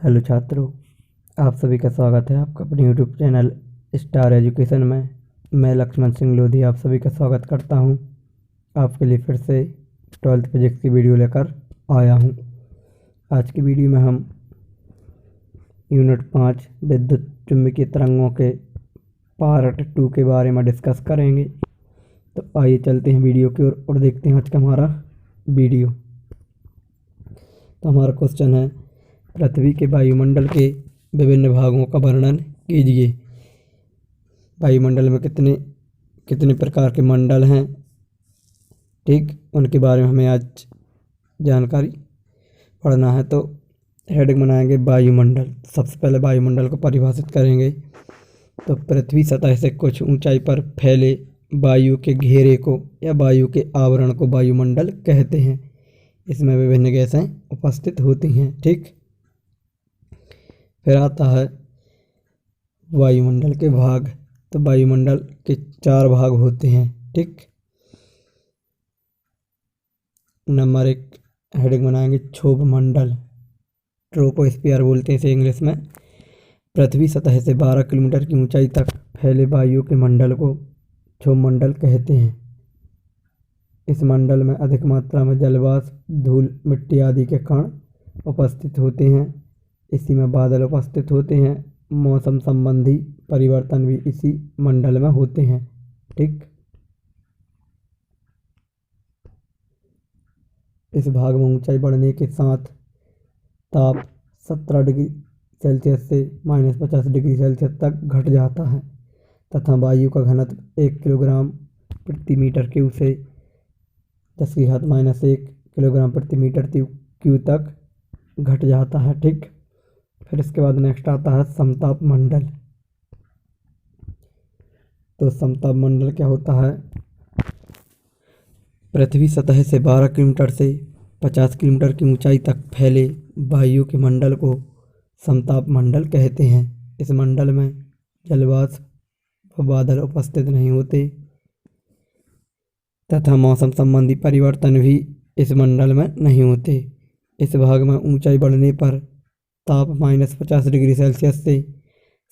Hello छात्रों, आप सभी का स्वागत है आपका अपने यूट्यूब चैनल स्टार एजुकेशन में। मैं लक्ष्मण सिंह लोधी आप सभी का स्वागत करता हूं। आपके लिए फिर से 12th फिजिक्स की वीडियो लेकर आया हूं। आज की वीडियो में हम यूनिट 5 विद्युत चुम्बकीय तरंगों के पार्ट 2 के बारे में डिस्कस करेंगे। तो आइए चलते हैं वीडियो की ओर और देखते हैं आज का हमारा वीडियो। तो हमारा क्वेश्चन है, पृथ्वी के वायुमंडल के विभिन्न भागों का वर्णन कीजिए। वायुमंडल में कितने कितने प्रकार के मंडल हैं, ठीक, उनके बारे में हमें आज जानकारी पढ़ना है। तो हेडिंग बनाएंगे वायुमंडल। सबसे पहले वायुमंडल को परिभाषित करेंगे। तो पृथ्वी सतह से कुछ ऊंचाई पर फैले वायु के घेरे को या वायु के आवरण को वायुमंडल कहते हैं। इसमें विभिन्न गैसें उपस्थित होती हैं, ठीक। फिर आता है वायुमंडल के भाग। तो वायुमंडल के 4 भाग होते हैं, ठीक। नंबर 1 हेडिंग बनाएंगे क्षोभ मंडल, ट्रोपोस्फियर बोलते हैं इसे इंग्लिश में। पृथ्वी सतह से 12 किलोमीटर की ऊंचाई तक फैले वायु के मंडल को क्षोभ मंडल कहते हैं। इस मंडल में अधिक मात्रा में जलवाष्प, धूल, मिट्टी आदि के कण उपस्थित होते हैं। इसी में बादल उपस्थित होते हैं। मौसम संबंधी परिवर्तन भी इसी मंडल में होते हैं, ठीक। इस भाग में ऊंचाई बढ़ने के साथ ताप 17 डिग्री सेल्सियस से -50 डिग्री सेल्सियस तक घट जाता है तथा वायु का घनत्व 1 किलोग्राम प्रति मीटर क्यूब से 10⁻⁻1 किलोग्राम प्रति मीटर क्यूब तक घट जाता है, ठीक। फिर इसके बाद नेक्स्ट आता है समताप मंडल। तो समताप मंडल क्या होता है? पृथ्वी सतह से 12 किलोमीटर से 50 किलोमीटर की ऊंचाई तक फैले वायु के मंडल को समताप मंडल कहते हैं। इस मंडल में जलवाष्प व बादल उपस्थित नहीं होते तथा मौसम संबंधी परिवर्तन भी इस मंडल में नहीं होते। इस भाग में ऊंचाई बढ़ने पर ताप -50 डिग्री सेल्सियस से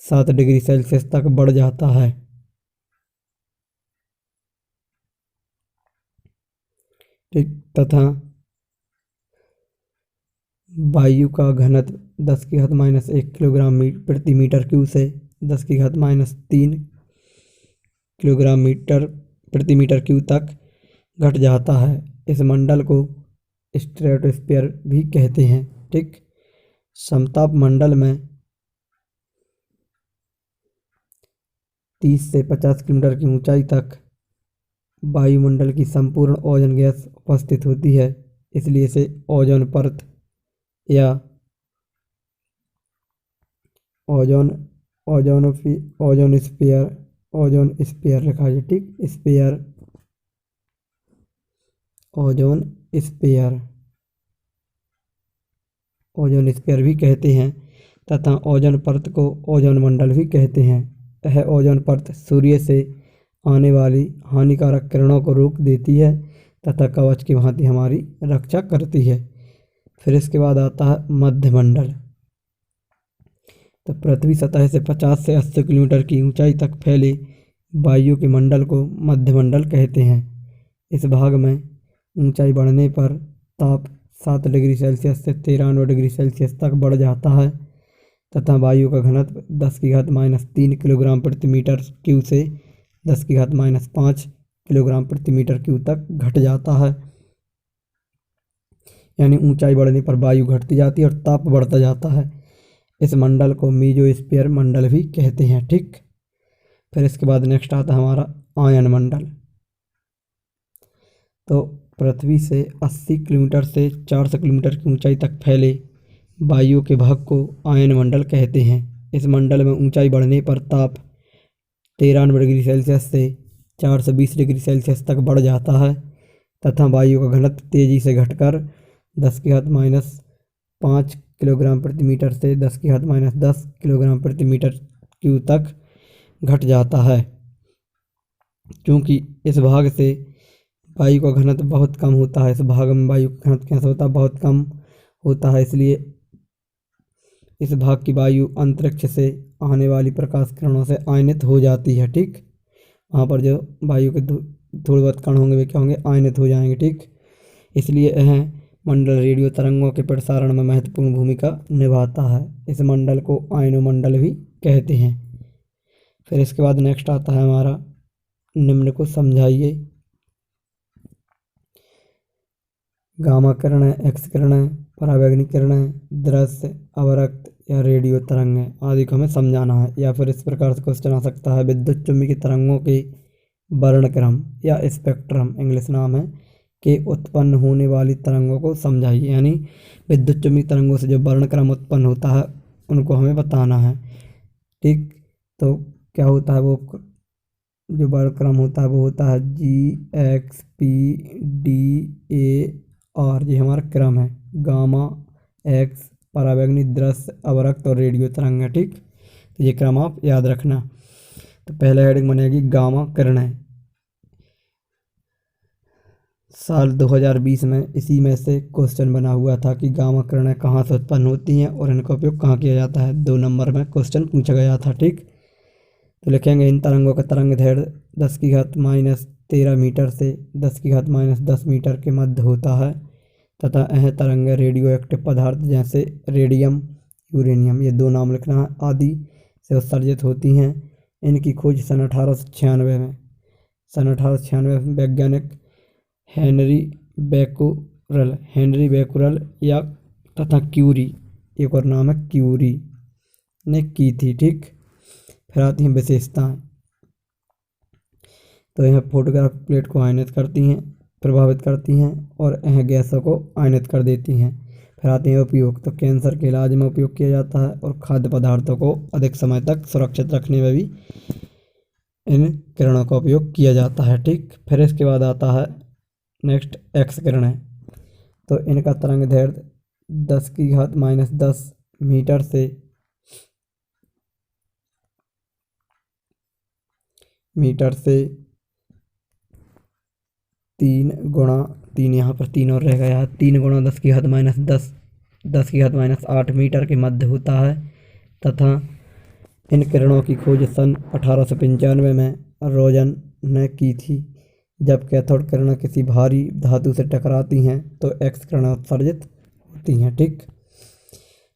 7 डिग्री सेल्सियस तक बढ़ जाता है, ठीक। तथा वायु का घनत्व 10⁻⁻1 किलोग्राम प्रति मीटर क्यूब से 10⁻³ किलोग्राम मीटर प्रति मीटर क्यूब तक घट जाता है। इस मंडल को स्ट्रेटोस्फीयर भी कहते हैं, ठीक। समताप मंडल में 30 से 50 किलोमीटर की ऊंचाई तक वायुमंडल की संपूर्ण ओजोन गैस उपस्थित होती है। इसलिए इसे ओजोन परत या ओजोन स्फीयर लिखा है, ठीक। ओजोन स्फीयर भी कहते हैं तथा ओजोन परत को ओजोन मंडल भी कहते हैं। यह ओजोन परत सूर्य से आने वाली हानिकारक किरणों को रोक देती है तथा कवच की भांति हमारी रक्षा करती है। फिर इसके बाद आता है मध्यमंडल। तो पृथ्वी सतह से 50 से 80 किलोमीटर की ऊंचाई तक फैले वायु के मंडल को मध्यमंडल कहते हैं। इस भाग में ऊंचाई बढ़ने पर ताप 7 डिग्री सेल्सियस से 93 डिग्री सेल्सियस तक बढ़ जाता है तथा वायु का घनत्व 10⁻³ किलोग्राम प्रति मीटर क्यूब से 10⁻5 किलोग्राम प्रति मीटर क्यूब तक घट जाता है। यानी ऊंचाई बढ़ने पर वायु घटती जाती है और ताप बढ़ता जाता है। इस मंडल को मीजोस्फीयर मंडल भी कहते हैं, ठीक। फिर इसके बाद नेक्स्ट आता है हमारा आयन मंडल। तो पृथ्वी से 80 किलोमीटर से 400 किलोमीटर की ऊंचाई तक फैले वायु के भाग को आयन मंडल कहते हैं। इस मंडल में ऊंचाई बढ़ने पर ताप 93 डिग्री सेल्सियस से 420 डिग्री सेल्सियस तक बढ़ जाता है तथा वायु का घनत्व तेजी से घटकर 10⁻5 किलोग्राम प्रति मीटर से 10⁻10 किलोग्राम प्रति मीटर क्यूब तक घट जाता है। क्योंकि इस भाग से वायु का घनत्व बहुत कम होता है, इस भाग में वायु का घनत्व कैसा होता है, बहुत कम होता है, इसलिए इस भाग की वायु अंतरिक्ष से आने वाली प्रकाश किरणों से आयनित हो जाती है। ठीक, वहाँ पर जो वायु के थोड़े बहुत कण होंगे वे क्या होंगे, आयनित हो जाएंगे। ठीक, इसलिए यह मंडल रेडियो तरंगों के प्रसारण में महत्वपूर्ण भूमिका निभाता है। इस मंडल को आयनोमंडल भी कहते हैं। फिर इसके बाद नेक्स्ट आता है हमारा, निम्न को समझाइए। गामा किरणें, एक्स किरणें, परावैंगनिक किरणें, दृश्य, अवरक्त या रेडियो तरंगें आदि को हमें समझाना है। या फिर इस प्रकार से क्वेश्चन आ सकता है, विद्युत चुम्बकीय तरंगों के वर्णक्रम या स्पेक्ट्रम इंग्लिश नाम है के उत्पन्न होने वाली तरंगों को समझाइए। यानी विद्युत चुम्बकीय तरंगों से जो वर्णक्रम उत्पन्न होता है उनको हमें बताना है। ठीक, तो क्या होता है, वो जो वर्णक्रम होता है वो होता है GXPDAR। ये हमारा क्रम है, गामा, एक्स, परावैंगनी, दृश्य, अवरक्त और रेडियो तरंग है। ठीक, तो ये क्रम आप याद रखना। तो पहले हेडिंग बनेगी गामा किरणें। साल 2020 में इसी में से क्वेश्चन बना हुआ था कि गामा किरणें कहाँ से उत्पन्न होती हैं और इनका उपयोग कहाँ किया जाता है। 2 नंबर में क्वेश्चन पूछा गया था। ठीक, तो लिखेंगे, इन तरंगों का तरंग दैर्घ्य 10⁻13 मीटर से 10⁻10 मीटर के मध्य होता है तथा यह तरंगें रेडियो एक्टिव पदार्थ जैसे रेडियम, यूरेनियम, ये 2 नाम लिखना है, आदि से उत्सर्जित होती हैं। इनकी खोज सन 1896 में वैज्ञानिक हेनरी बैकुरल या तथा क्यूरी, एक और नाम है क्यूरी, ने की थी। ठीक, फिर आती हैं विशेषताएं। तो यह फोटोग्राफ प्लेट को आयनित करती हैं, प्रभावित करती हैं और यह गैसों को आयनित कर देती हैं। फिर आते हैं उपयोग। तो कैंसर के इलाज में उपयोग किया जाता है और खाद्य पदार्थों को अधिक समय तक सुरक्षित रखने में भी इन किरणों का उपयोग किया जाता है। ठीक, फिर इसके बाद आता है नेक्स्ट एक्स किरणें। तो इनका तरंग दैर्घ्य 10⁻10 मीटर से तीन यहाँ पर 3 और रह गया है, 3 × 10⁻10 मीटर के मध्य होता है तथा इन किरणों की खोज सन 1895 में रोजन ने की थी। जब कैथोड किरणें किसी भारी धातु से टकराती हैं तो एक्स किरणें उत्सर्जित होती हैं। ठीक,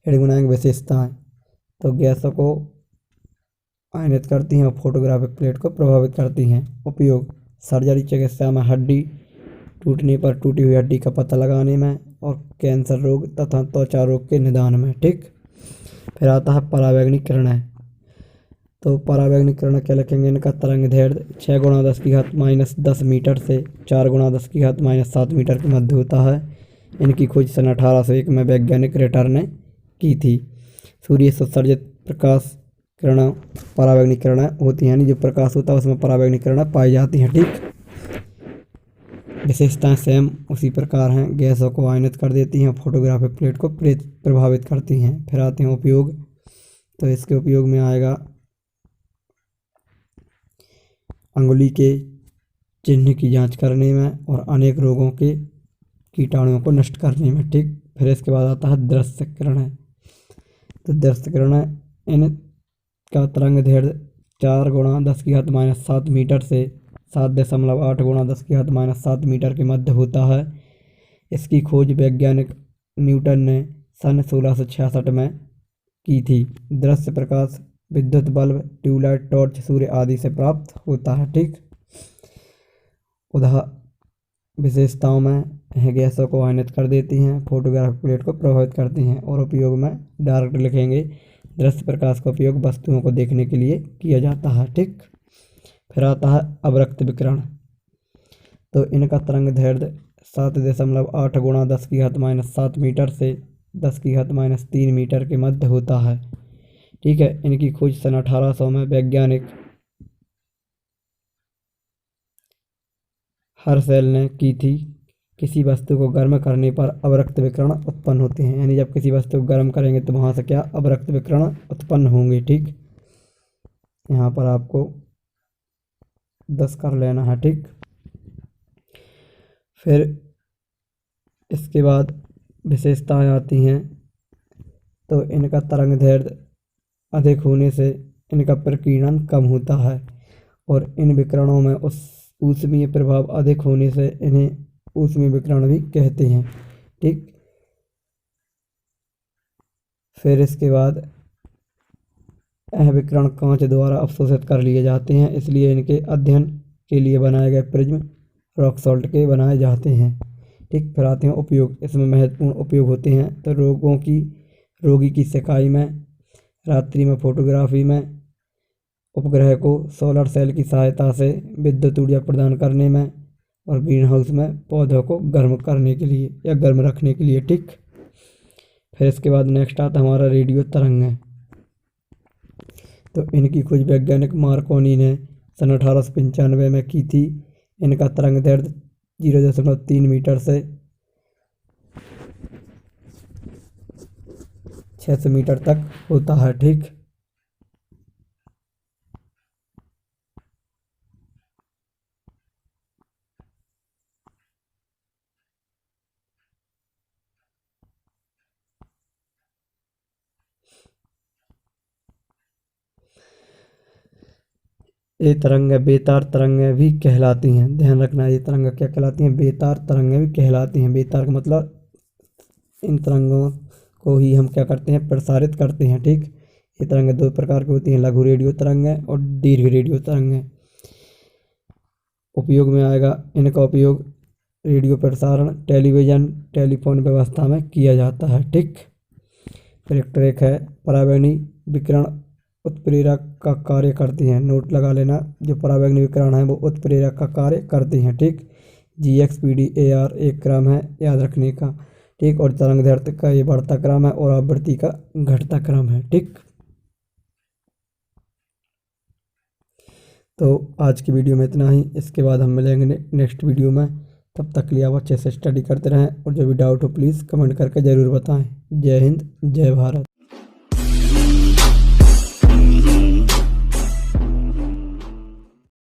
हेडिंग बनाएंगे विशेषताएं। तो गैसों को आयनित करती हैं और फोटोग्राफिक प्लेट को प्रभावित करती हैं। उपयोग, सर्जरी चिकित्सा में हड्डी टूटने पर टूटी हुई हड्डी का पता लगाने में और कैंसर रोग तथा त्वचा रोग के निदान में। ठीक, फिर आता है परावैंगनिक किरणें। तो परावैंगनिक किरणें क्या लिखेंगे, इनका तरंग दैर्घ्य 6⁻10 मीटर से 4⁻10 मीटर के मध्य होता है। इनकी खोज सन 1801 में वैज्ञानिक रिटर ने की थी। सूर्य से उत्सर्जित प्रकाश किरणें परावैंगनिक किरणें होती हैं, यानी जो प्रकाश होता है उसमें परावैंगनिक किरणें पाई जाती हैं। ठीक, विशेषताएं सेम उसी प्रकार हैं, गैसों को आयनित कर देती हैं, फोटोग्राफिक प्लेट को प्रभावित करती हैं। फिर आते हैं उपयोग। तो इसके उपयोग में आएगा अंगुली के चिन्ह की जांच करने में और अनेक रोगों के कीटाणुओं को नष्ट करने में। ठीक, फिर इसके बाद आता है दृश्य किरणें। तो दृश्य किरणें, इनका तरंग दैर्घ्य 4⁻10⁻7 मीटर से 7.8⁻10⁻7 मीटर के मध्य होता है। इसकी खोज वैज्ञानिक न्यूटन ने सन 1666 में की थी। दृश्य प्रकाश विद्युत बल्ब, ट्यूबलाइट, टॉर्च, सूर्य आदि से प्राप्त होता है। ठीक, विशेषताओं में यह गैसों को आयनित कर देती हैं, फोटोग्राफिक प्लेट को प्रभावित करती हैं और उपयोग में डायरेक्ट लिखेंगे, दृश्य प्रकाश का उपयोग वस्तुओं को देखने के लिए किया जाता है। ठीक, फिर आता है अवरक्त विकिरण। तो इनका तरंग दैर्घ्य 7.8 × 10⁻7 मीटर से 10⁻3 मीटर के मध्य होता है। ठीक है, इनकी खोज सन 1800 में वैज्ञानिक हर्शेल ने की थी। किसी वस्तु को गर्म करने पर अवरक्त विकिरण उत्पन्न होते हैं, यानी जब किसी वस्तु को गर्म करेंगे तो वहाँ से क्या अवरक्त विकिरण उत्पन्न होंगे। ठीक, यहाँ पर आपको 10 कर लेना है। ठीक, फिर इसके बाद विशेषताएं आती हैं तो इनका तरंग दैर्ध्य अधिक होने से इनका प्रकीर्णन कम होता है और इन विकिरणों में ऊष्मीय प्रभाव अधिक होने से इन्हें ऊष्मीय विकिरण भी कहते हैं। ठीक, फिर इसके बाद यह विकिरण कांच द्वारा अवशोषित कर लिए जाते हैं, इसलिए इनके अध्ययन के लिए बनाए गए प्रिज्म रॉक सॉल्ट के बनाए जाते हैं। ठीक, फिर आते हैं उपयोग। इसमें महत्वपूर्ण उपयोग होते हैं तो रोगी की सिकाई में, रात्रि में फोटोग्राफी में, उपग्रह को सोलर सेल की सहायता से विद्युत ऊर्जा प्रदान करने में और ग्रीन हाउस में पौधों को गर्म करने के लिए या गर्म रखने के लिए। ठीक, फिर इसके बाद नेक्स्ट आता हमारा रेडियो तरंग। तो इनकी खोज वैज्ञानिक मार्कोनी ने सन 1895 में की थी। इनका तरंग दैर्ध्य 0.3 मीटर से 600 मीटर तक होता है। ठीक, ये तरंगें बेतार तरंगें भी कहलाती हैं। ध्यान रखना, ये तरंगें क्या कहलाती हैं? बेतार तरंगें भी कहलाती हैं। बेतार का मतलब इन तरंगों को ही हम क्या करते हैं? प्रसारित करते हैं। ठीक, ये तरंगें दो प्रकार की होती हैं, लघु रेडियो तरंगें और दीर्घ रेडियो तरंगें। उपयोग में आएगा, इनका उपयोग रेडियो प्रसारण, टेलीविज़न, टेलीफोन व्यवस्था में किया जाता है। ठीक, फिर एक है परावैंगनी विकिरण उत्प्रेरक का कार्य करती हैं। नोट लगा लेना, जो परावैंगनी विकिरण है वो उत्प्रेरक का कार्य करती हैं। ठीक, GXPDAR एक क्रम है याद रखने का। ठीक, और तरंग दैर्ध्य का ये बढ़ता क्रम है और आवृत्ति का घटता क्रम है। ठीक, तो आज की वीडियो में इतना ही। इसके बाद हम मिलेंगे नेक्स्ट वीडियो में। तब तक के लिए आप अच्छे से स्टडी करते रहें और जो भी डाउट हो प्लीज़ कमेंट करके ज़रूर बताएं। जय हिंद, जय भारत।